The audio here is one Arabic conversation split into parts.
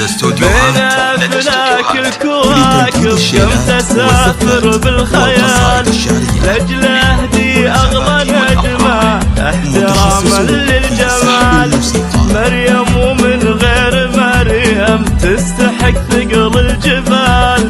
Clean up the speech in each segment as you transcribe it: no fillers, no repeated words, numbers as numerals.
لدى استوديوهات الكواكب كم تسافر بالخيال لأجل أهدي أغلى نجمة احتراما للجمال. مريم ومن غير مريم تستحق ثقل الجبال.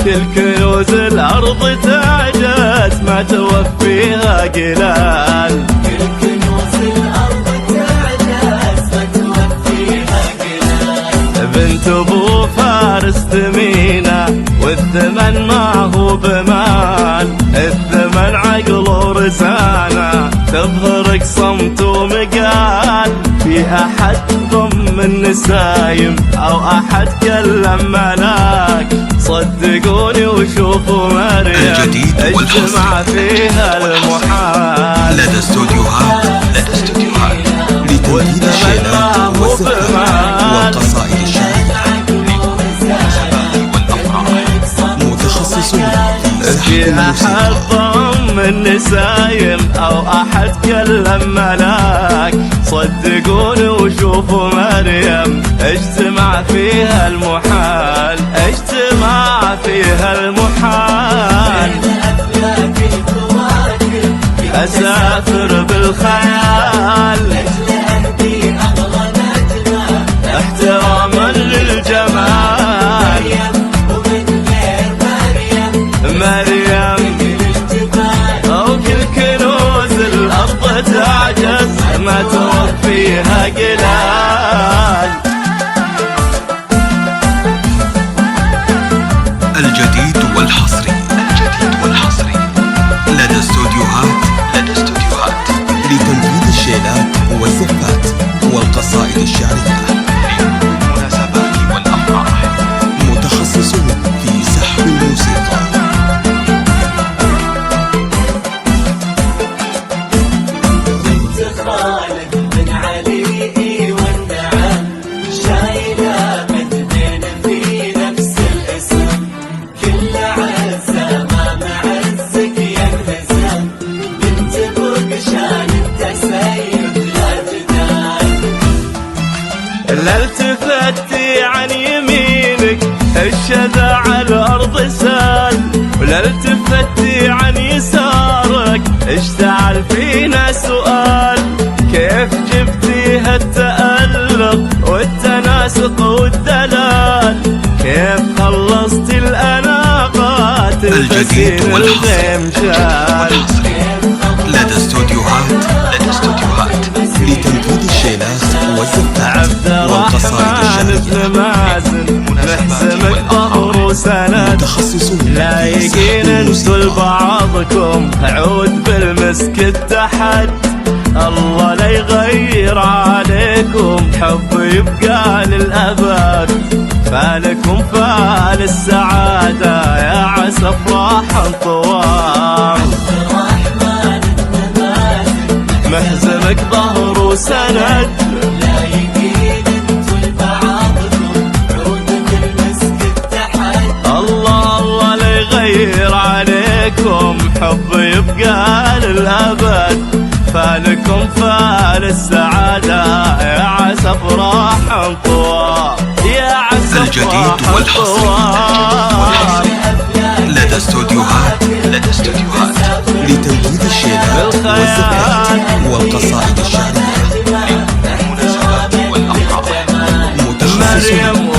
كل كنوز الأرض تعجز ما توفيها قلال. كل كنوز الأرض تعجز ما توفيها قلال. بنت أبو فارس ثمينة والثمن ما هو بمال. الثمن عقل ورزانة تظهرك صمت ومقال. فيها حد ضم النسايم أو أحد كلم ملاك. صدقوني وشوفوا مريم اجتمع فيها المحال. لدى استوديوهات لتنفيذ الشيلات والزفات والقصائد الشعرية متخصصون في أحد ضم النسايم أو أحد كلم ملاك. صدقوني وشوفوا مريم اجتمع فيها المحال. اجتمع فيها المحال. أسافر بالخيال احتراما للجمال. مريم أو كل كنوز الأرض تعجز ما توفيها قلال. الجديد والحصري لدى استوديوهات لتنفيذ الشيلات والزفات والقصائد الشعرية للمناسبات والأفراح. متخصصون في سحب الموسيقى. بنت خالد بن علي والنعم شايلة مجدين في نفس الاسم. كل عزة ما معزك ينهزم. بنت برقشان التسيد لا جدال. لا التفتي عن يمينك الشذا على الأرض سال. ولا التفتي عن يسارك اشتعل فينا سؤال. كيف جبتيها التألق والتناسق والدلال؟ كيف خلصتي الأناقات الجديد والغمشال؟ لدى استوديوهات لتنفيذ الشيلات والزفات والقصائد الشعرية محزمك ظهر وسند. متخصصون لايقين انتوا لبعضكم عود بالمسك اتحد. الله لا يغير عليكم حب يبقى للأبد. فالكم فال السعادة يا عسى افراح طوال. محزمك ظهر وسند. لايقين انتوا لبعضكم عود بالمسك اتحد. الله لا يغير عليكم حب يبقى للأبد. فالكم فال السعادة يا عسى افراح طوال. يا عسى الجديد والحصري لدى استوديوهات لتنفيذ الشيلات والزفات والقصائد الشعرية للمناسبات والأفراح. متخصصون